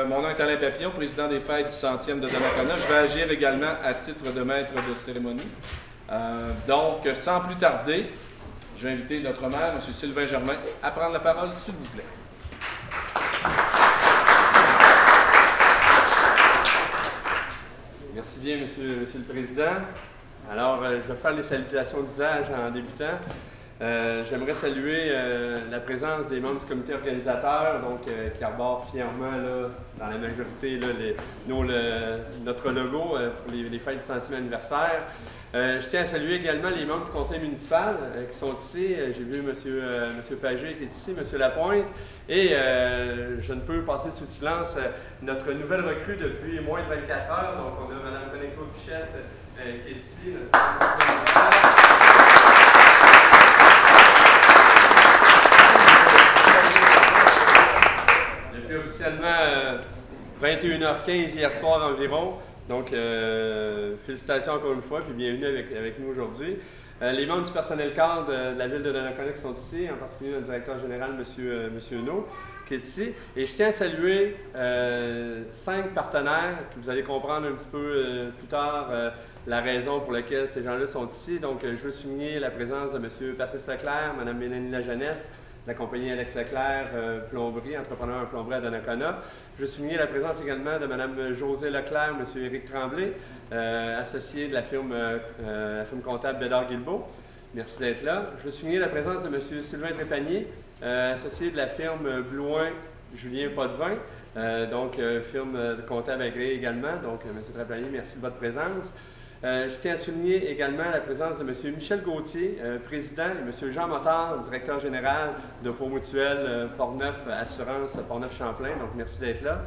mon nom est Alain Papillon, président des fêtes du 100e de Donnacona. Je vais agir également à titre de maître de cérémonie. Donc, sans plus tarder, je vais inviter notre maire, M. Sylvain Germain, à prendre la parole, s'il vous plaît. Merci bien, Monsieur le Président. Alors, je vais faire les salutations d'usage en débutant. J'aimerais saluer la présence des membres du comité organisateur, donc qui arborent fièrement là, dans la majorité là, notre logo pour les fêtes du 100e anniversaire. Je tiens à saluer également les membres du conseil municipal qui sont ici. J'ai vu M. Pagé qui est ici, M. Lapointe, et je ne peux passer sous silence notre nouvelle recrue depuis moins de 24 heures. Donc, on a Mme René-Claude Pichette qui est ici. Depuis officiellement 21h15 hier soir environ. Donc, félicitations encore une fois, puis bienvenue avec nous aujourd'hui. Les membres du personnel cadre de la ville de Donnacona qui sont ici, en particulier le directeur général, M. Huneau, qui est ici. Et je tiens à saluer 5 partenaires, que vous allez comprendre un petit peu plus tard la raison pour laquelle ces gens-là sont ici. Donc, je veux souligner la présence de M. Patrice Leclerc, Mme Mélanie Lajeunesse, la compagnie Alex Leclerc, plomberie, entrepreneur en plomberie à Donnacona. Je veux souligner la présence également de Mme Josée Leclerc, M. Éric Tremblay, associé de la firme comptable Bédard-Guilbeault. Merci d'être là. Je veux souligner la présence de M. Sylvain Trépanier, associé de la firme Blouin Julien Potvin, donc firme comptable agréée également. Donc, M. Trépanier, merci de votre présence. Je tiens à souligner également la présence de M. Michel Gauthier, président, et M. Jean Motard, directeur général de Pau Mutuel Portneuf Assurance Portneuf-Champlain. Donc, merci d'être là.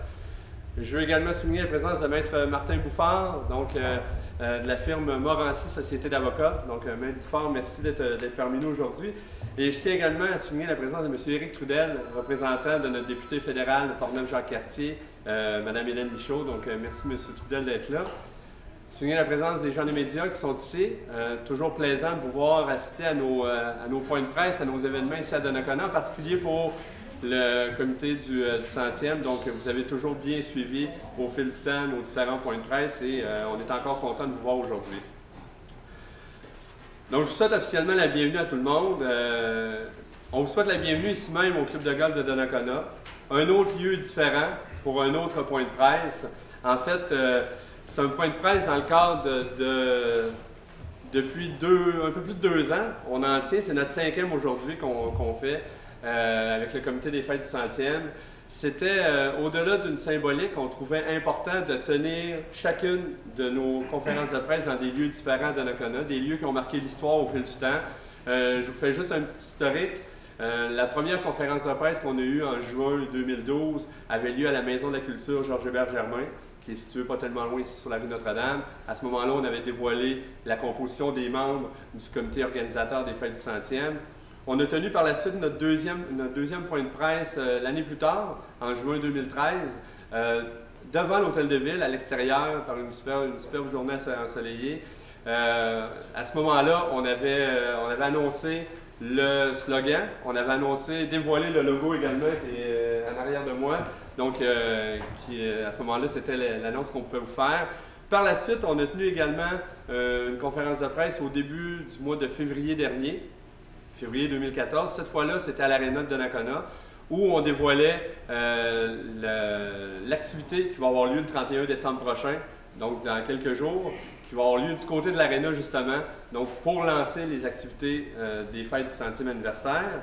Je veux également souligner la présence de Maître Martin Bouffard, donc de la firme Morancy Société d'avocats. Donc, Maître Bouffard, merci d'être parmi nous aujourd'hui. Et je tiens également à souligner la présence de M. Éric Trudel, représentant de notre député fédéral de Portneuf-Jacques-Cartier, Mme Hélène Michaud. Donc, merci M. Trudel d'être là. Souligner la présence des gens des médias qui sont ici. Toujours plaisant de vous voir assister à nos points de presse, à nos événements ici à Donnacona, en particulier pour le comité du 100e. Donc, vous avez toujours bien suivi au fil du temps nos différents points de presse et on est encore content de vous voir aujourd'hui. Donc, je vous souhaite officiellement la bienvenue à tout le monde. On vous souhaite la bienvenue ici même au Club de golf de Donnacona. Un autre lieu différent pour un autre point de presse. En fait, c'est un point de presse dans le cadre depuis un peu plus de 2 ans. On en tient, c'est notre 5e aujourd'hui qu'on fait avec le comité des fêtes du 100e. C'était, au-delà d'une symbolique, on trouvait important de tenir chacune de nos conférences de presse dans des lieux différents de Donnacona, des lieux qui ont marqué l'histoire au fil du temps. Je vous fais juste un petit historique. La première conférence de presse qu'on a eue en juin 2012 avait lieu à la Maison de la Culture Georges-Hébert Germain, qui est situé pas tellement loin ici sur la rue Notre-Dame. À ce moment-là, on avait dévoilé la composition des membres du comité organisateur des fêtes du 100e. On a tenu par la suite notre deuxième point de presse l'année plus tard, en juin 2013, devant l'Hôtel de Ville, à l'extérieur, par une superbe journée ensoleillée. À ce moment-là, on avait annoncé le slogan, on avait dévoilé le logo également, qui est en arrière de moi. Donc, à ce moment-là, c'était l'annonce qu'on pouvait vous faire. Par la suite, on a tenu également une conférence de presse au début du mois de février dernier, février 2014. Cette fois-là, c'était à l'Aréna de Donnacona, où on dévoilait l'activité qui va avoir lieu le 31 décembre prochain, donc dans quelques jours, qui va avoir lieu du côté de l'Aréna justement, donc pour lancer les activités des fêtes du 100e anniversaire.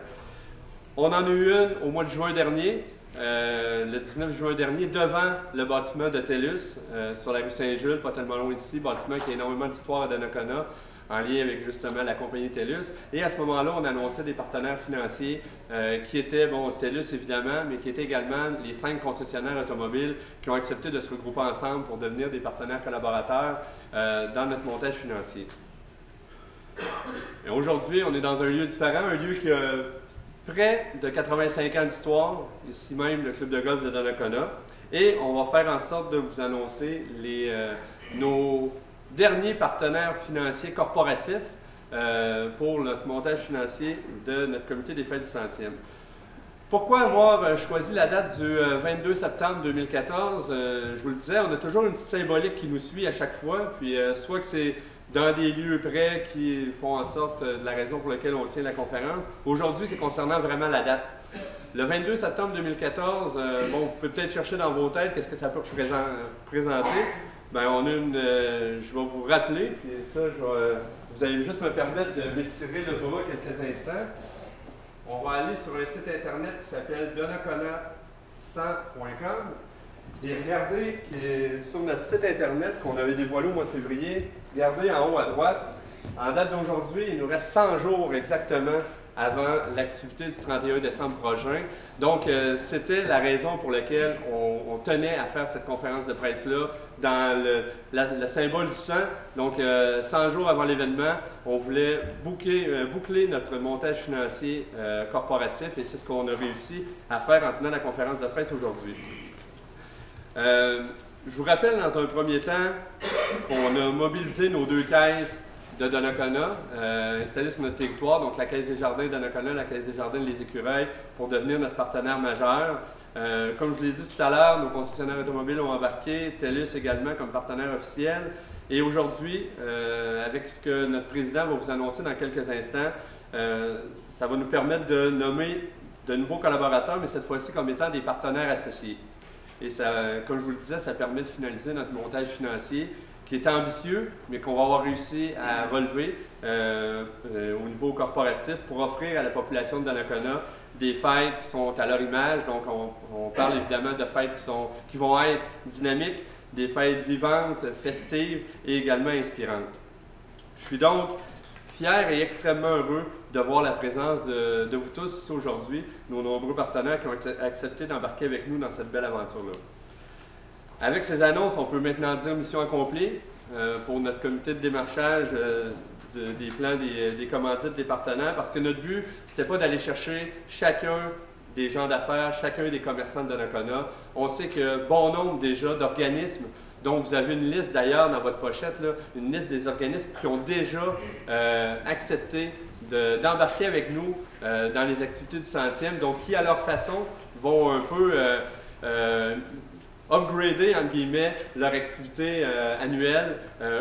On en a eu une au mois de juin dernier, le 19 juin dernier, devant le bâtiment de TELUS, sur la rue Saint-Jules, pas tellement loin d'ici, bâtiment qui a énormément d'histoire à Donnacona, en lien avec justement la compagnie TELUS. Et à ce moment-là, on annonçait des partenaires financiers qui étaient, bon, TELUS évidemment, mais qui étaient également les 5 concessionnaires automobiles qui ont accepté de se regrouper ensemble pour devenir des partenaires collaborateurs dans notre montage financier. Et aujourd'hui, on est dans un lieu différent, un lieu qui a près de 85 ans d'histoire, ici même le Club de golf de Donnacona. Et on va faire en sorte de vous annoncer nos derniers partenaires financiers corporatifs pour notre montage financier de notre comité des fêtes du 100e. Pourquoi avoir choisi la date du 22 septembre 2014? Je vous le disais, on a toujours une petite symbolique qui nous suit à chaque fois, puis soit que c'est dans des lieux près qui font en sorte de la raison pour laquelle on tient la conférence. Aujourd'hui, c'est concernant vraiment la date. Le 22 septembre 2014, bon, vous pouvez peut-être chercher dans vos têtes qu'est-ce que ça peut présenter. Bien, on a une... je vais vous rappeler, puis ça, vous allez juste me permettre de m'étirer le bras quelques instants. On va aller sur un site internet qui s'appelle donnacona100.com et regardez sur notre site internet qu'on avait dévoilé au mois de février, regardez en haut à droite, en date d'aujourd'hui, il nous reste 100 jours exactement avant l'activité du 31 décembre prochain. Donc, c'était la raison pour laquelle on tenait à faire cette conférence de presse-là dans le symbole du sang. Donc, 100 jours avant l'événement, on voulait boucler notre montage financier corporatif et c'est ce qu'on a réussi à faire en tenant la conférence de presse aujourd'hui. Je vous rappelle dans un premier temps qu'on a mobilisé nos 2 caisses de Donnacona, installées sur notre territoire, donc la Caisse des Jardins de Donnacona, la Caisse des Jardins de Les Écureuils, pour devenir notre partenaire majeur. Comme je l'ai dit tout à l'heure, nos concessionnaires automobiles ont embarqué, TELUS également comme partenaire officiel. Et aujourd'hui, avec ce que notre président va vous annoncer dans quelques instants, ça va nous permettre de nommer de nouveaux collaborateurs, mais cette fois-ci comme étant des partenaires associés. Et ça, comme je vous le disais, ça permet de finaliser notre montage financier qui est ambitieux, mais qu'on va avoir réussi à relever au niveau corporatif pour offrir à la population de Donnacona des fêtes qui sont à leur image. Donc, on parle évidemment de fêtes qui vont être dynamiques, des fêtes vivantes, festives et également inspirantes. Je suis donc fier et extrêmement heureux de voir la présence de vous tous ici aujourd'hui, nos nombreux partenaires qui ont accepté d'embarquer avec nous dans cette belle aventure-là. Avec ces annonces, on peut maintenant dire mission accomplie pour notre comité de démarchage des plans des commandites des partenaires, parce que notre but, c'était pas d'aller chercher chacun des gens d'affaires, chacun des commerçants de Donnacona. On sait que bon nombre déjà d'organismes, dont vous avez une liste d'ailleurs dans votre pochette, là, une liste des organismes qui ont déjà accepté d'embarquer avec nous dans les activités du 100e, donc qui à leur façon vont un peu upgrader, entre guillemets, leur activité annuelle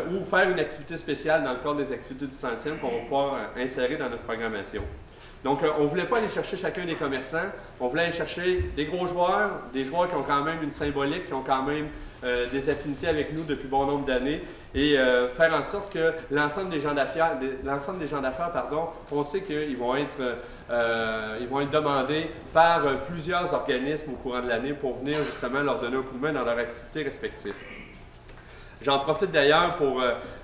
ou faire une activité spéciale dans le cadre des activités du 100e qu'on va pouvoir insérer dans notre programmation. Donc, on ne voulait pas aller chercher chacun des commerçants, on voulait aller chercher des gros joueurs, des joueurs qui ont quand même une symbolique, qui ont quand même des affinités avec nous depuis bon nombre d'années et faire en sorte que l'ensemble des gens d'affaires, on sait qu'ils vont être demandés par plusieurs organismes au courant de l'année pour venir justement leur donner un coup de main dans leurs activités respectives. J'en profite d'ailleurs pour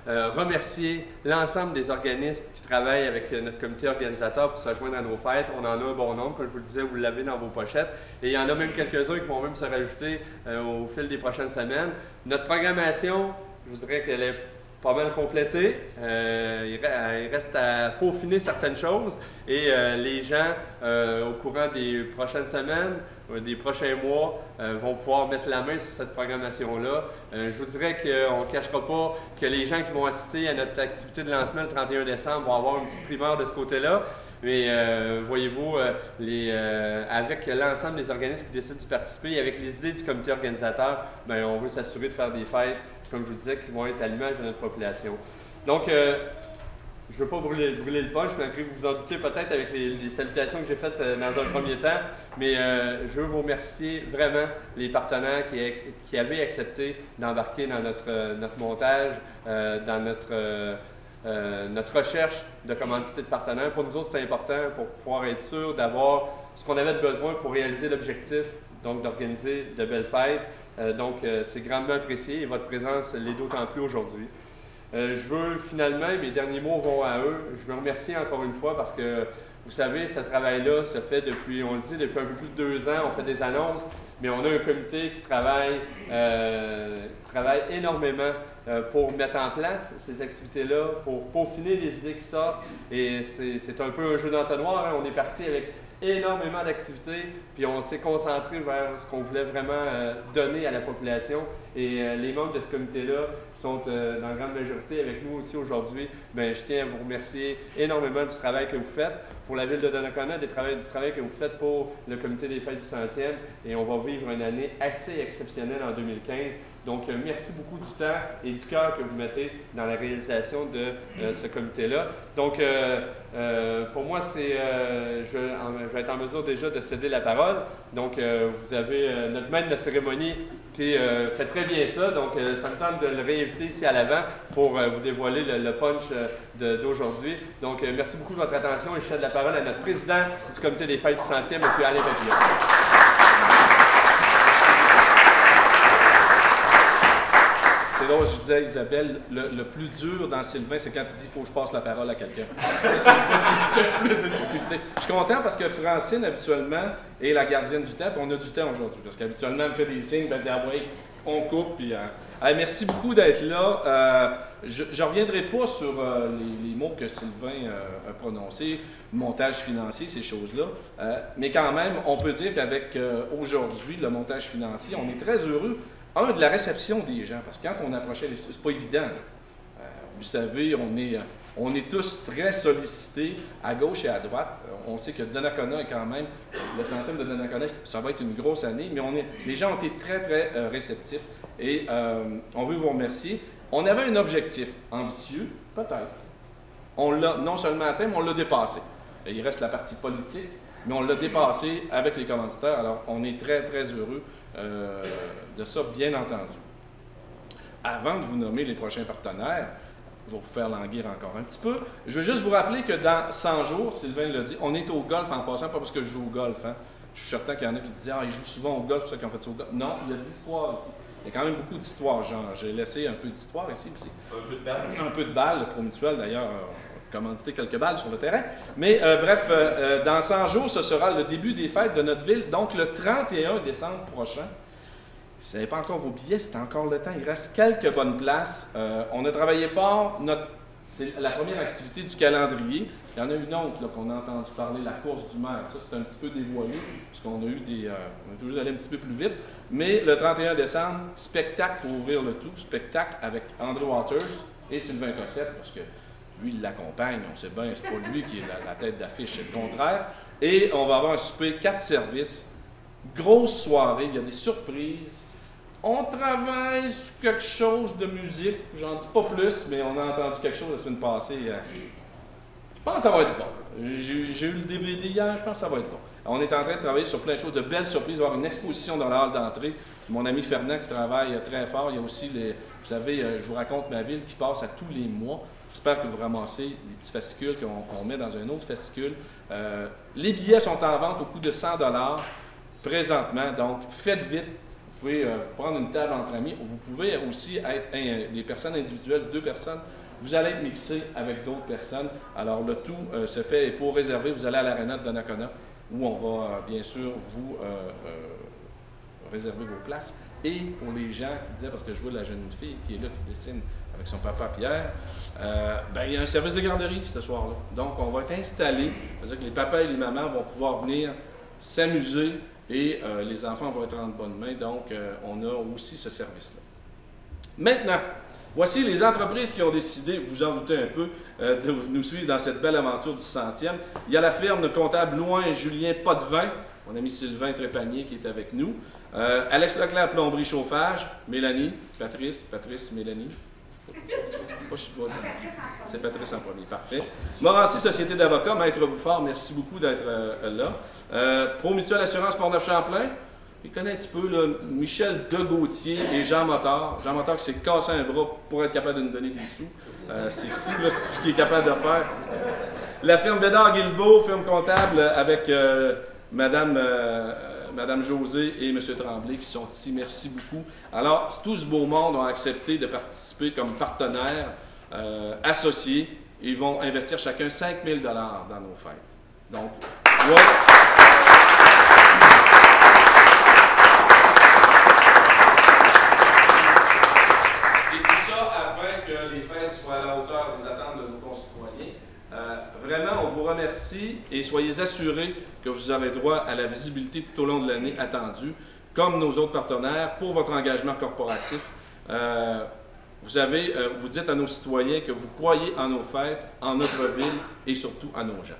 remercier l'ensemble des organismes qui travaillent avec notre comité organisateur pour se joindre à nos fêtes. On en a un bon nombre, comme je vous le disais, vous l'avez dans vos pochettes. Et il y en a même quelques-uns qui vont même se rajouter au fil des prochaines semaines. Notre programmation, je vous dirais qu'elle est pas mal complétée. Il reste à peaufiner certaines choses et les gens, au courant des prochaines semaines, des prochains mois, vont pouvoir mettre la main sur cette programmation-là. Je vous dirais qu'on ne cachera pas que les gens qui vont assister à notre activité de lancement le 31 décembre vont avoir une petite primeur de ce côté-là. Mais voyez-vous, avec l'ensemble des organismes qui décident de participer et avec les idées du comité organisateur, bien, on veut s'assurer de faire des fêtes, comme je vous disais, qui vont être à l'image de notre population. Donc, je ne veux pas brûler le punch, malgré que vous vous en doutez peut-être avec les salutations que j'ai faites dans un premier temps, mais je veux vous remercier vraiment les partenaires qui avaient accepté d'embarquer dans notre montage, dans notre recherche de commandité de partenaires. Pour nous autres, c'est important pour pouvoir être sûr d'avoir ce qu'on avait besoin pour réaliser l'objectif, donc d'organiser de belles fêtes. Donc, c'est grandement apprécié et votre présence l'est d'autant plus aujourd'hui. Je veux finalement, mes derniers mots vont à eux, je veux remercier encore une fois parce que vous savez, ce travail-là se fait depuis, on le dit, depuis un peu plus de 2 ans, on fait des annonces, mais on a un comité qui travaille énormément pour mettre en place ces activités-là, pour peaufiner les idées qui sortent. Et c'est un peu un jeu d'entonnoir, hein. On est parti avec énormément d'activités, puis on s'est concentré vers ce qu'on voulait vraiment donner à la population. Et les membres de ce comité-là qui sont dans la grande majorité avec nous aussi aujourd'hui, bien, je tiens à vous remercier énormément du travail que vous faites pour la ville de Donnacona, du travail que vous faites pour le comité des fêtes du 100e. Et on va vivre une année assez exceptionnelle en 2015. Donc, merci beaucoup du temps et du cœur que vous mettez dans la réalisation de ce comité-là. Donc, pour moi, je vais être en mesure déjà de céder la parole. Donc, vous avez notre maître de cérémonie qui fait très bien ça. Donc, ça me tente de le réinviter ici à l'avant pour vous dévoiler le punch d'aujourd'hui. Donc, merci beaucoup de votre attention et je cède la parole à notre président du comité des fêtes du 100e, M. Alain Papillon. C'est drôle, je disais à Isabelle, le plus dur dans Sylvain, c'est quand il dit « il faut que je passe la parole à quelqu'un ». J'ai plus de difficultés. Je suis content parce que Francine, habituellement, est la gardienne du temps, puis on a du temps aujourd'hui. Parce qu'habituellement, elle me fait des signes, elle me dit « ah oui, on coupe ». Puis, merci beaucoup d'être là. Je ne reviendrai pas sur les mots que Sylvain a prononcés, montage financier, ces choses-là. Mais quand même, on peut dire qu'avec aujourd'hui, le montage financier, on est très heureux. De la réception des gens, parce que quand on approchait les... c'est pas évident. Vous savez, on est tous très sollicités à gauche et à droite. On sait que Donnacona est quand même, le 100e de Donnacona, ça va être une grosse année, mais les gens ont été très, très réceptifs et on veut vous remercier. On avait un objectif ambitieux, peut-être. On l'a non seulement atteint, mais on l'a dépassé. Et il reste la partie politique, mais on l'a dépassé avec les commanditaires. Alors, on est très, très heureux de ça, bien entendu. Avant de vous nommer les prochains partenaires, je vais vous faire languir encore un petit peu. Je veux juste vous rappeler que dans 100 jours, Sylvain l'a dit, on est au golf en passant, pas parce que je joue au golf. Hein. Je suis certain qu'il y en a qui disaient « ah, ils jouent souvent au golf, c'est ça qu'ils ont fait ça au golf ». Non, il y a de l'histoire ici. Il y a quand même beaucoup d'histoire, genre. J'ai laissé un peu d'histoire ici aussi. Un peu de balles. Un peu de balles, Pro Mutuel d'ailleurs. Commandité quelques balles sur le terrain. Mais bref, dans 100 jours, ce sera le début des fêtes de notre ville, donc le 31 décembre prochain. Si vous n'avez pas encore vos billets, c'est encore le temps. Il reste quelques bonnes places. On a travaillé fort. C'est la première activité du calendrier. Il y en a une autre qu'on a entendu parler, la course du maire. Ça, c'est un petit peu dévoilé, puisqu'on a eu on a toujours allé un petit peu plus vite. Mais le 31 décembre, spectacle pour ouvrir le tout. Spectacle avec André Waters et Sylvain Cossette, parce que lui, il l'accompagne, on sait bien, c'est pas lui qui est la tête d'affiche, c'est le contraire. Et on va avoir un souper 4 services, grosse soirée, il y a des surprises. On travaille sur quelque chose de musique, j'en dis pas plus, mais on a entendu quelque chose la semaine passée. Je pense que ça va être bon. J'ai eu le DVD hier, je pense que ça va être bon. On est en train de travailler sur plein de choses, de belles surprises. Il va y avoir une exposition dans la halle d'entrée. Mon ami Fernand qui travaille très fort. Il y a aussi, vous savez, je vous raconte ma ville qui passe à tous les mois. J'espère que vous ramassez les petits fascicules qu'on met dans un autre fascicule. Les billets sont en vente au coût de 100 $ présentement, donc faites vite. Vous pouvez prendre une table entre amis. Vous pouvez aussi être des personnes individuelles, 2 personnes. Vous allez être mixé avec d'autres personnes. Alors le tout se fait, et pour réserver, vous allez à l'Arena de Donnacona, où on va bien sûr vous réserver vos places. Et pour les gens qui disaient, parce que je vois la jeune fille qui est là, qui dessine avec son papa Pierre, il y a un service de garderie ce soir-là. Donc, on va être installé, c'est-à-dire que les papas et les mamans vont pouvoir venir s'amuser et les enfants vont être en bonne main. Donc, on a aussi ce service-là. Maintenant, voici les entreprises qui ont décidé, vous en doutez un peu, de nous suivre dans cette belle aventure du 100e. Il y a la firme de comptable Loin et Julien Potvin, mon ami Sylvain Trépanier qui est avec nous. Alex Leclerc, plomberie, chauffage. Mélanie, Patrice, Mélanie. C'est Patrice en premier, parfait. Morancy, Société d'avocats, Maître Bouffard, merci beaucoup d'être là. Pro Mutuel Assurance Port-Neuf-Champlain, il connaît un petit peu là, Michel Degautier et Jean Motard. Jean Motard qui s'est cassé un bras pour être capable de nous donner des sous. C'est fou, là, c'est tout ce qu'il est capable de faire. La firme Bédard-Guilbeault, firme comptable avec Madame José et M. Tremblay qui sont ici. Merci beaucoup. Alors, tout ce beau monde ont accepté de participer comme partenaires associés. Ils vont investir chacun 5 000 $ dans nos fêtes. Donc, ouais. Et tout ça afin que les fêtes soient à la hauteur des attentes de nos concitoyens. Vraiment, on vous remercie. merci et soyez assurés que vous aurez droit à la visibilité tout au long de l'année attendue, comme nos autres partenaires, pour votre engagement corporatif. Vous dites à nos citoyens que vous croyez en nos fêtes, en notre ville et surtout à nos gens.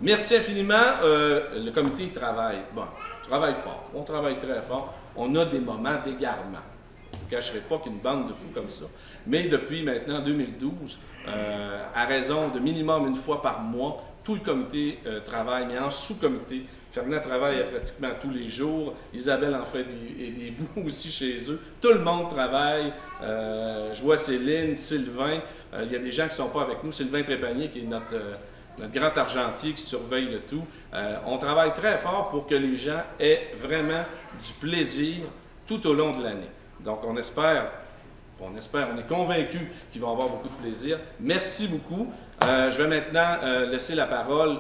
Merci infiniment. Le comité travaille. Bon, travaille fort. On travaille très fort. On a des moments d'égarement. Je ne cacherai pas qu'une bande de fous comme ça. Mais depuis maintenant 2012, à raison de minimum une fois par mois, tout le comité travaille, mais en sous-comité. Fernand travaille pratiquement tous les jours. Isabelle en fait des bouts aussi chez eux. Tout le monde travaille. Je vois Céline, Sylvain. Il y a des gens qui ne sont pas avec nous. Sylvain Trépanier, qui est notre grand argentier qui surveille le tout. On travaille très fort pour que les gens aient vraiment du plaisir tout au long de l'année. Donc, on espère, on est convaincus qu'ils vont avoir beaucoup de plaisir. Merci beaucoup. Je vais maintenant laisser la parole.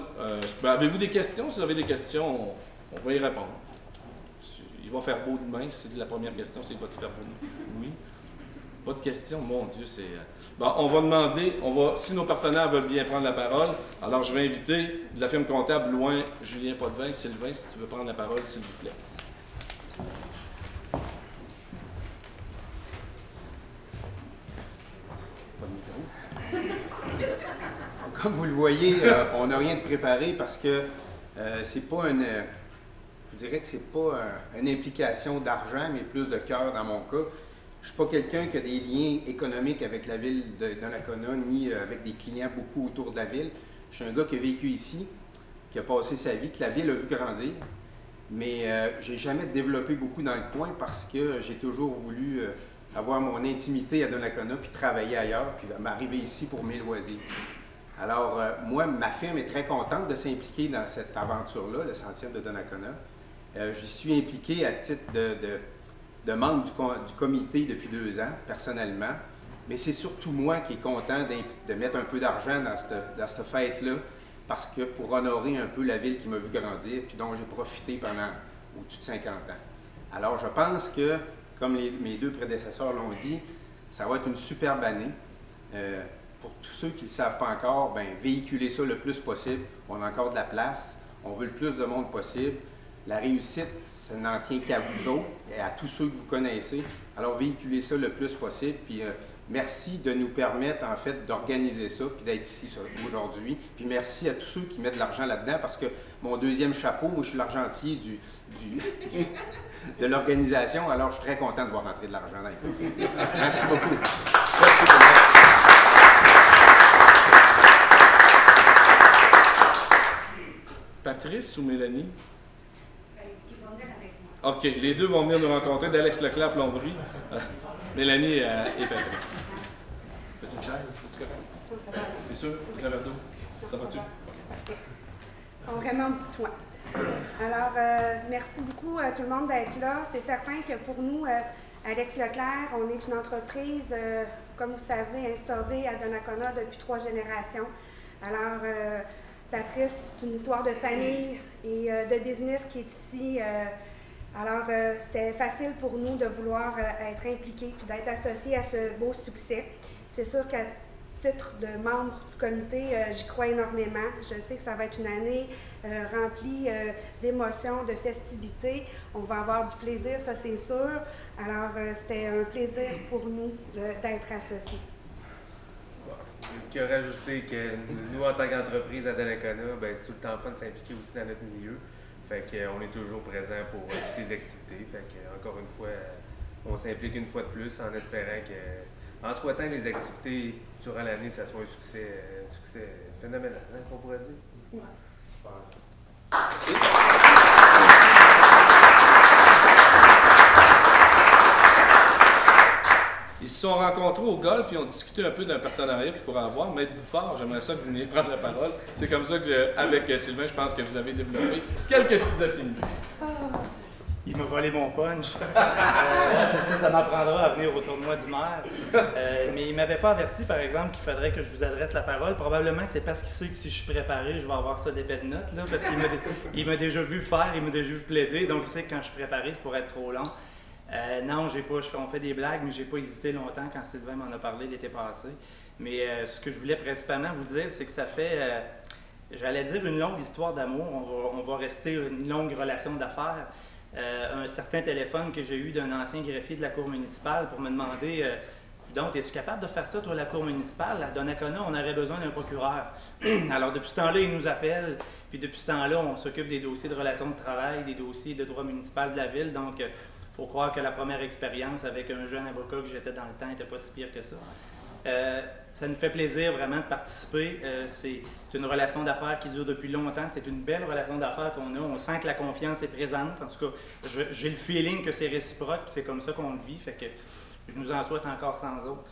Avez-vous des questions? Si vous avez des questions, on va y répondre. Il va faire beau demain. C'est la première question. C'est va-t-il faire beau? Oui. Pas de questions? Mon Dieu, c'est... Bon, on va demander, si nos partenaires veulent bien prendre la parole, alors je vais inviter de la firme comptable Loin, Julien Potvin, Sylvain, si tu veux prendre la parole, s'il vous plaît. Comme vous le voyez, on n'a rien de préparé parce que c'est pas une... je dirais que c'est pas une implication d'argent, mais plus de cœur dans mon cas. Je ne suis pas quelqu'un qui a des liens économiques avec la ville de Donnacona, ni avec des clients beaucoup autour de la ville. Je suis un gars qui a vécu ici, qui a passé sa vie, que la ville a vu grandir. Mais je n'ai jamais développé beaucoup dans le coin parce que j'ai toujours voulu avoir mon intimité à Donnacona, puis travailler ailleurs, puis m'arriver ici pour mes loisirs. Alors, moi, ma firme est très contente de s'impliquer dans cette aventure-là, le Centième de Donnacona. J'y suis impliqué à titre de membre du comité depuis 2 ans, personnellement. Mais c'est surtout moi qui est content de mettre un peu d'argent dans cette fête-là, parce que pour honorer un peu la ville qui m'a vu grandir, puis dont j'ai profité pendant au-dessus de 50 ans. Alors, je pense que, comme mes 2 prédécesseurs l'ont dit, ça va être une superbe année. Pour tous ceux qui ne le savent pas encore, bien, véhiculez ça le plus possible. On a encore de la place. On veut le plus de monde possible. La réussite, ça n'en tient qu'à vous autres et à tous ceux que vous connaissez. Alors, véhiculez ça le plus possible. Puis, merci de nous permettre, en fait, d'organiser ça puis d'être ici aujourd'hui. Puis, merci à tous ceux qui mettent de l'argent là-dedans parce que mon deuxième chapeau, moi, je suis l'argentier de l'organisation. Alors, je suis très content de voir rentrer de l'argent dans les coffres. Merci beaucoup. Merci beaucoup. Patrice ou Mélanie? Ils vont venir avec moi. OK, les deux vont venir nous rencontrer, d'Alex Leclerc, plomberie. Mélanie et Patrice. Fais-tu une chaise? Fais-tu correct? T'es sûr? Vous avez d'eau? Ça va-tu? Ils sont vraiment petits soins. Alors, merci beaucoup à tout le monde d'être là. C'est certain que pour nous, Alex Leclerc, on est une entreprise, comme vous savez, instaurée à Donnacona depuis 3 générations. Alors, Patrice, c'est une histoire de famille et de business qui est ici. Alors, c'était facile pour nous de vouloir être impliqués et d'être associés à ce beau succès. C'est sûr qu'à titre de membre du comité, j'y crois énormément. Je sais que ça va être une année remplie d'émotions, de festivités. On va avoir du plaisir, ça c'est sûr. Alors, c'était un plaisir pour nous d'être associés. Qui aurait ajouté que nous, en tant qu'entreprise à Donnacona, ben, c'est tout le temps fun de s'impliquer aussi dans notre milieu. Fait qu'on est toujours présent pour toutes les activités. Fait que, encore une fois, on s'implique une fois de plus en espérant que, en souhaitant que les activités durant l'année, ça soit un succès phénoménal, hein, qu'on pourrait dire. Ouais. Ils se sont rencontrés au golf et ont discuté un peu d'un partenariat qu'ils pourraient avoir. Maître Bouffard, j'aimerais ça que vous veniez prendre la parole. C'est comme ça que, avec Sylvain, je pense que vous avez développé quelques petites affinités. Il m'a volé mon punch. C'est ça m'apprendra à venir au tournoi du maire. Mais il ne m'avait pas averti, par exemple, qu'il faudrait que je vous adresse la parole. Probablement que c'est parce qu'il sait que si je suis préparé, je vais avoir ça d'épais de notes. Là, parce qu'il m'a déjà vu faire, il m'a déjà vu plaider. Donc il sait que quand je suis préparé, c'est pour être trop long. Non, on fait des blagues, mais j'ai pas hésité longtemps quand Sylvain m'en a parlé l'été passé. Mais ce que je voulais principalement vous dire, c'est que ça fait j'allais dire une longue histoire d'amour, on va rester une longue relation d'affaires. Un certain téléphone que j'ai eu d'un ancien greffier de la cour municipale pour me demander donc, es-tu capable de faire ça, toi, la cour municipale? À Donnacona, on aurait besoin d'un procureur. Alors, depuis ce temps-là, il nous appelle, puis depuis ce temps-là, on s'occupe des dossiers de relations de travail, des dossiers de droit municipal de la ville. Donc, il faut croire que la première expérience avec un jeune avocat que j'étais dans le temps n'était pas si pire que ça. Ça nous fait plaisir vraiment de participer. C'est une relation d'affaires qui dure depuis longtemps. C'est une belle relation d'affaires qu'on a. On sent que la confiance est présente. En tout cas, j'ai le feeling que c'est réciproque, puis c'est comme ça qu'on le vit. Fait que je nous en souhaite encore 100 autres.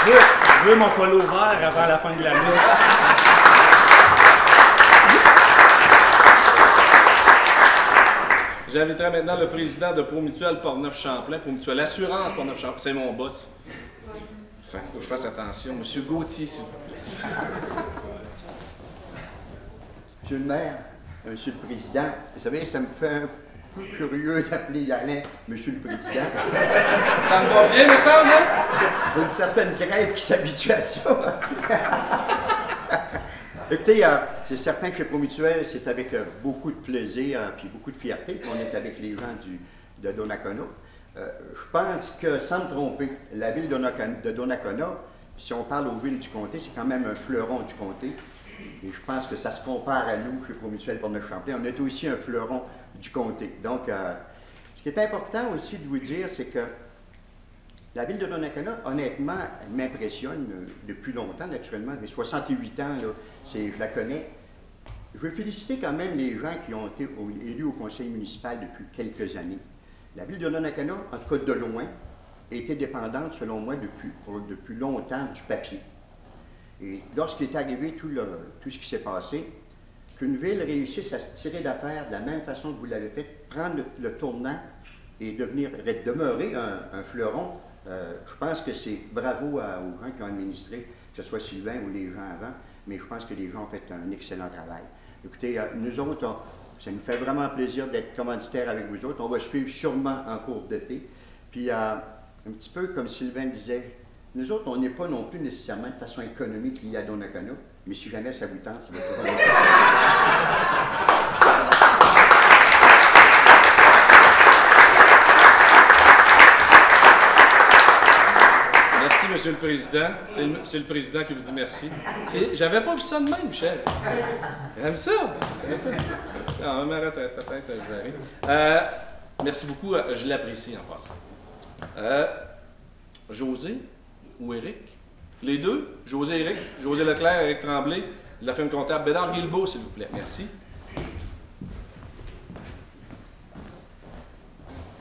Je veux mon polo vert avant la fin de l'année. J'inviterai maintenant le président de Promutuelle Portneuf-Champlain, Promutuelle Assurance Portneuf-Champlain. C'est mon boss. Fait qu'il faut que je fasse attention. Monsieur Gauthier, s'il vous plaît. Monsieur le maire, monsieur le président, vous savez, ça me fait un peu curieux d'appeler Alain monsieur le président. Ça me va bien, me semble, hein? Il y a une certaine crête qui s'habitue à ça. Écoutez, c'est certain que chez Promutuelle, c'est avec beaucoup de plaisir et beaucoup de fierté qu'on est avec les gens de Donnacona. Je pense que, sans me tromper, la ville de Donnacona, si on parle aux villes du comté, c'est quand même un fleuron du comté. Et je pense que ça se compare à nous, chez Promutuelle Portneuf-Champlain. On est aussi un fleuron du comté. Donc, ce qui est important aussi de vous dire, c'est que la ville de Donnacona, honnêtement, elle m'impressionne depuis longtemps, naturellement. J'ai 68 ans, là, je la connais. Je veux féliciter quand même les gens qui ont été élus au conseil municipal depuis quelques années. La ville de Donnacona, en tout cas de loin, a été dépendante, selon moi, depuis longtemps du papier. Et lorsqu'il est arrivé tout ce qui s'est passé, qu'une ville réussisse à se tirer d'affaire de la même façon que vous l'avez fait, prendre le tournant et demeurer un fleuron, je pense que c'est bravo aux gens qui ont administré, que ce soit Sylvain ou les gens avant, mais je pense que les gens ont fait un excellent travail. Écoutez, nous autres, ça nous fait vraiment plaisir d'être commanditaires avec vous autres. On va suivre sûrement en cours d'été. Puis, un petit peu comme Sylvain disait, nous autres, on n'est pas non plus nécessairement de façon économique liés à Donnacona, mais si jamais ça vous tente, ça va toujours être... Merci, Monsieur le Président. C'est le Président qui vous dit merci. J'avais pas vu ça de même, Michel. J'aime ça. Non, mais arrête, peut-être, je verrai. Merci beaucoup, je l'apprécie en passant. José ou Éric? Les deux? José et Éric? José Leclerc, Éric Tremblay, de la firme comptable Bédard Guilbeault, s'il vous plaît. Merci.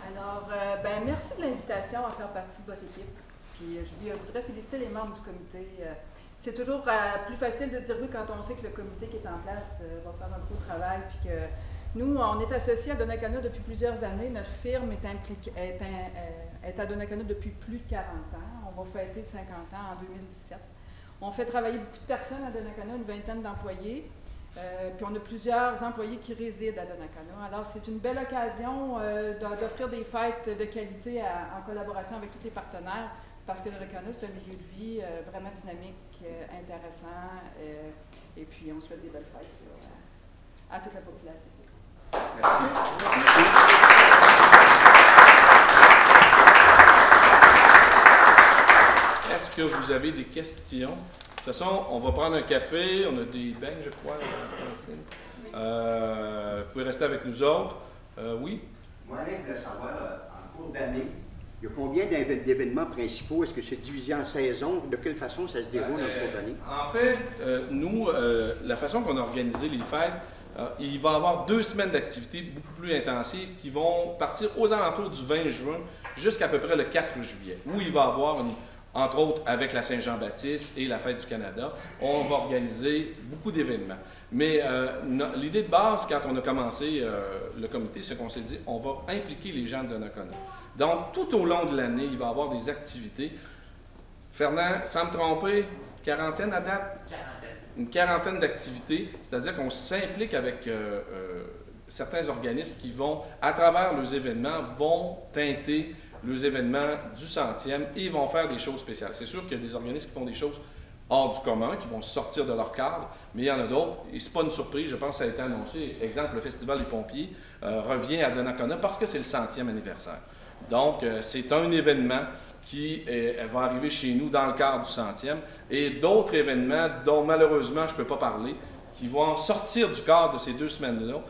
Alors, merci de l'invitation à faire partie de votre équipe. Puis je voudrais féliciter les membres du comité. C'est toujours plus facile de dire oui quand on sait que le comité qui est en place va faire un gros travail. Puis que nous, on est associés à Donnacona depuis plusieurs années. Notre firme est à Donnacona depuis plus de 40 ans. On va fêter 50 ans en 2017. On fait travailler beaucoup de personnes à Donnacona, une vingtaine d'employés. Puis on a plusieurs employés qui résident à Donnacona. Alors, c'est une belle occasion d'offrir des fêtes de qualité en collaboration avec tous les partenaires. Parce que Donnacona, c'est un milieu de vie vraiment dynamique, intéressant, et puis on souhaite des belles fêtes à toute la population. Merci. Est-ce que vous avez des questions? De toute façon, on va prendre un café, on a des beignes, je crois. Vous pouvez rester avec nous autres. Oui? Moi, Alain, je voulais savoir, en cours d'année, il y a combien d'événements principaux? Est-ce que c'est divisé en saisons? De quelle façon ça se déroule en cours d'année? En fait, nous, la façon qu'on a organisé les fêtes, il va y avoir 2 semaines d'activités beaucoup plus intensives qui vont partir aux alentours du 20 juin jusqu'à peu près le 4 juillet, où il va y avoir, entre autres avec la Saint-Jean-Baptiste et la Fête du Canada, on va organiser beaucoup d'événements. Mais l'idée de base, quand on a commencé le comité, c'est qu'on s'est dit, on va impliquer les gens de Donnacona. Donc, tout au long de l'année, il va y avoir des activités. Fernand, sans me tromper, quarantaine à date? Une quarantaine d'activités, c'est-à-dire qu'on s'implique avec certains organismes qui vont, à travers leurs événements, vont teinter les événements du 100e et vont faire des choses spéciales. C'est sûr qu'il y a des organismes qui font des choses hors du commun, qui vont sortir de leur cadre, mais il y en a d'autres, et ce n'est pas une surprise, je pense que ça a été annoncé. Exemple, le Festival des pompiers revient à Donnacona parce que c'est le 100e anniversaire. Donc, c'est un événement qui va arriver chez nous dans le cadre du 100e, et d'autres événements dont malheureusement je ne peux pas parler, qui vont sortir du cadre de ces 2 semaines-là.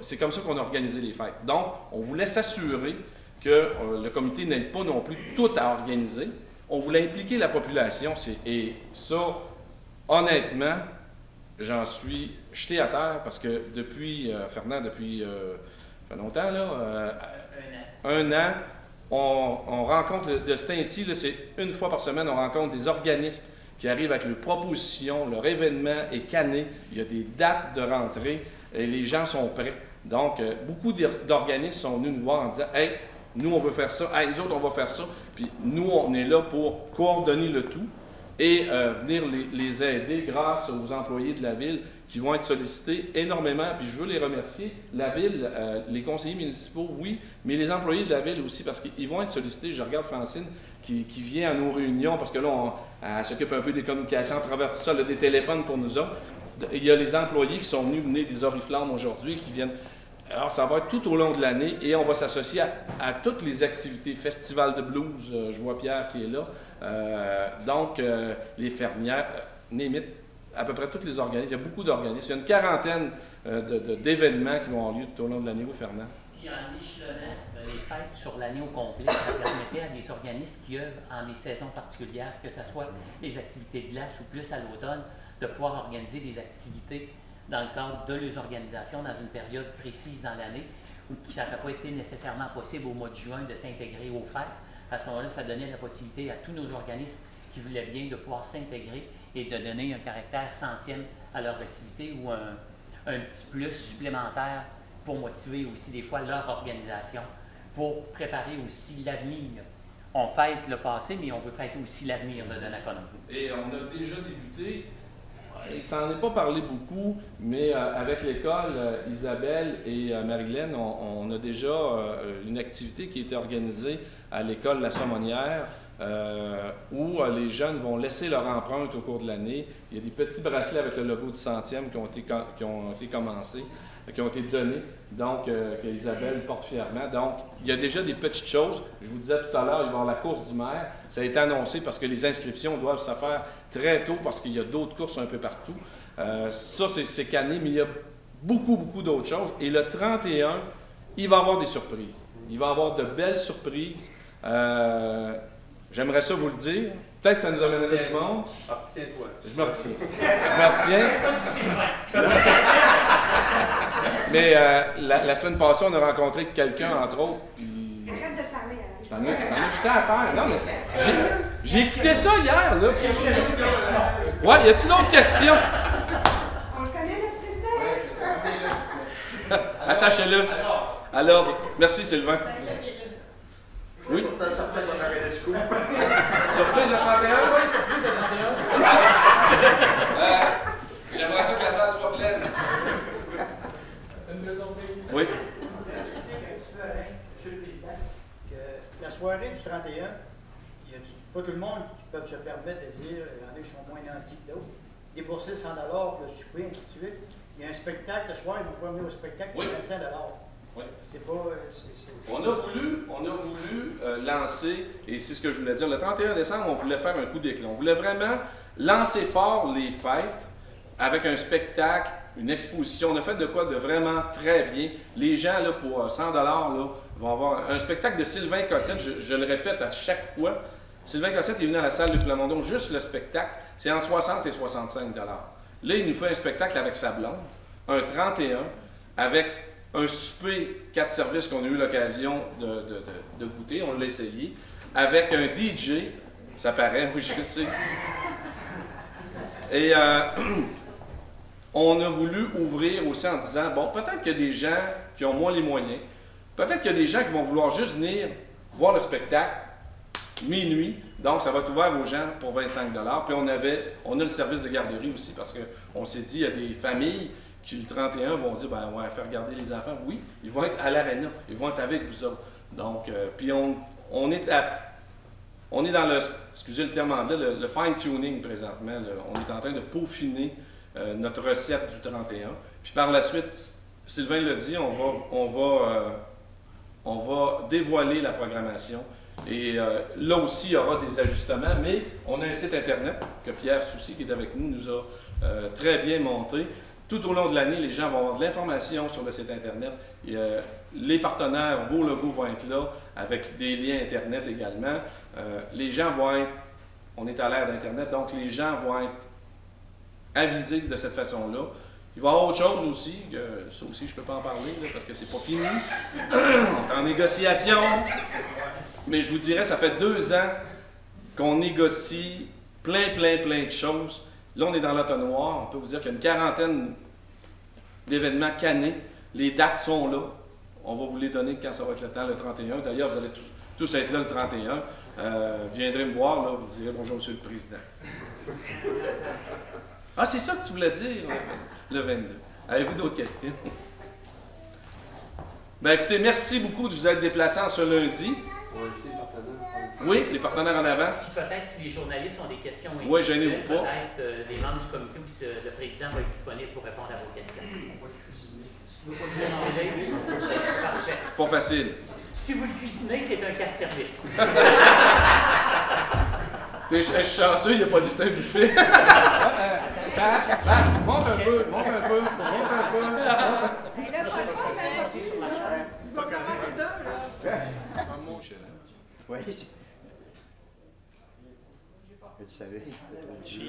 C'est comme ça qu'on a organisé les fêtes. Donc, on voulait s'assurer que le comité n'ait pas non plus tout à organiser. On voulait impliquer la population, et ça, honnêtement, j'en suis jeté à terre parce que depuis, Fernand, depuis ça fait longtemps, là, un an, on rencontre, de ce temps-ci, c'est une fois par semaine, on rencontre des organismes qui arrivent avec leurs propositions, leur événement est canné, il y a des dates de rentrée et les gens sont prêts. Donc, beaucoup d'organismes sont venus nous voir en disant « Hey, nous, on veut faire ça. Hey, nous autres, on va faire ça. » Puis nous, on est là pour coordonner le tout et venir les aider grâce aux employés de la Ville qui vont être sollicités énormément. Puis je veux les remercier. La Ville, les conseillers municipaux, oui, mais les employés de la Ville aussi, parce qu'ils vont être sollicités. Je regarde Francine qui vient à nos réunions, parce que là, elle s'occupe un peu des communications à travers tout ça, là, des téléphones pour nous autres. Il y a les employés qui sont venus mener des oriflammes aujourd'hui, qui viennent. Alors, ça va être tout au long de l'année et on va s'associer à toutes les activités. Festival de blues, je vois Pierre qui est là. Donc, les fermières, Némit, à peu près tous les organismes. Il y a beaucoup d'organismes. Il y a une quarantaine d'événements qui vont avoir lieu tout au long de l'année. Oui, Fernand. Puis en échelonnant les fêtes sur l'année au complet, ça permettait à des organismes qui œuvrent en des saisons particulières, que ce soit les activités de glace ou plus à l'automne, de pouvoir organiser des activités dans le cadre de leurs organisations dans une période précise dans l'année, où ça n'aurait pas été nécessairement possible au mois de juin de s'intégrer aux fêtes. À ce moment-là, ça donnait la possibilité à tous nos organismes qui voulaient bien de pouvoir s'intégrer et de donner un caractère 100e à leurs activités ou un petit plus supplémentaire pour motiver aussi des fois leur organisation, pour préparer aussi l'avenir. On fête le passé, mais on veut fêter aussi l'avenir de Donnacona. Et on a déjà débuté. Il ne s'en est pas parlé beaucoup, mais avec l'école, Isabelle et Marilyn, on a déjà une activité qui a été organisée à l'école La Saumonnière, où les jeunes vont laisser leur empreinte au cours de l'année. Il y a des petits bracelets avec le logo du 100e qui ont été commencés, qui ont été donnés, donc que Isabelle porte fièrement. Donc, il y a déjà des petites choses. Je vous disais tout à l'heure, il va y avoir la course du maire. Ça a été annoncé parce que les inscriptions doivent se faire très tôt parce qu'il y a d'autres courses un peu partout. Ça, c'est canné, mais il y a beaucoup d'autres choses. Et le 31, il va y avoir des surprises. Il va y avoir de belles surprises. J'aimerais ça vous le dire. Peut-être que ça nous amènerait du monde. Retiens-toi. Je me retiens. Je me retiens. Mais la semaine passée, on a rencontré quelqu'un, entre autres. Arrête de parler, Alain. Ça m'a jeté à terre. Non, mais j'ai écouté ça hier, là. Ouais, y a-t-il d'autres questions? On le connaît, le président? Attachez-le. Alors, merci Sylvain. Oui? Surprise Surprise de 31? Oui, surprise de 31. J'aimerais ça que la salle soit pleine. Oui. Monsieur le Président, que la soirée du 31, il y a pas tout le monde qui peut se permettre de dire, il y en a qui sont moins nantis que d'autres, débourser 100 pour le souper, ainsi de suite. Il y a un spectacle le soir, ils vont pas venir au spectacle, il y a 100 Oui. C'est pas. On a voulu lancer, et c'est ce que je voulais dire, le 31 décembre, on voulait faire un coup d'éclat. On voulait vraiment lancer fort les fêtes avec un spectacle, une exposition. On a fait de quoi de vraiment très bien. Les gens, là, pour 100 là, vont avoir un spectacle de Sylvain Cossette. Je le répète à chaque fois. Sylvain Cossette est venu à la salle Luc Plamondon, juste le spectacle. C'est entre 60 et 65 $. Là, il nous fait un spectacle avec sa blonde, un 31, avec un souper 4 services qu'on a eu l'occasion de goûter, on l'a essayé, avec un DJ, ça paraît, oui je sais. Et on a voulu ouvrir aussi en disant, bon, peut-être qu'il y a des gens qui ont moins les moyens, peut-être qu'il y a des gens qui vont vouloir juste venir voir le spectacle minuit, donc ça va être ouvert aux gens pour 25 $. Puis on a le service de garderie aussi, parce qu'on s'est dit, il y a des familles qui le 31 vont dire, ben on va faire garder les enfants. Oui, ils vont être à l'aréna, ils vont être avec vous autres. Donc, puis on est On est dans le, excusez le terme anglais, le fine-tuning présentement. On est en train de peaufiner notre recette du 31. Puis par la suite, Sylvain l'a dit, on va dévoiler la programmation. Et là aussi, il y aura des ajustements, mais on a un site Internet que Pierre Soucy, qui est avec nous a très bien monté. Tout au long de l'année, les gens vont avoir de l'information sur le site Internet. Les partenaires, vos logos vont être là, avec des liens Internet également. Les gens vont être, on est à l'ère d'Internet, donc les gens vont être avisés de cette façon-là. Il va y avoir autre chose aussi, ça aussi je ne peux pas en parler là, parce que c'est pas fini. On est en négociation. Mais je vous dirais, ça fait 2 ans qu'on négocie plein de choses. Là, on est dans l'entonnoir. On peut vous dire qu'il y a une quarantaine d'événements cannés. Les dates sont là. On va vous les donner quand ça va être le temps, le 31. D'ailleurs, vous allez tous être là le 31. Vous viendrez me voir, là, vous direz bonjour, Monsieur le Président. Ah, c'est ça que tu voulais dire, le 22. Avez-vous d'autres questions? Ben écoutez, merci beaucoup de vous être déplacés en ce lundi. Oui, les partenaires en avant. Puis peut-être si les journalistes ont des questions, oui, gênez-vous pas. Peut-être les membres du comité ou si le président va être disponible pour répondre à vos questions. Parfait. C'est pas facile. Si vous le cuisinez, c'est un cas de service. Je suis chanceux, il n'a pas dit c'est un buffet. Monte un peu, monte un peu, monte un peu. Oui. Tu savais. Cheese.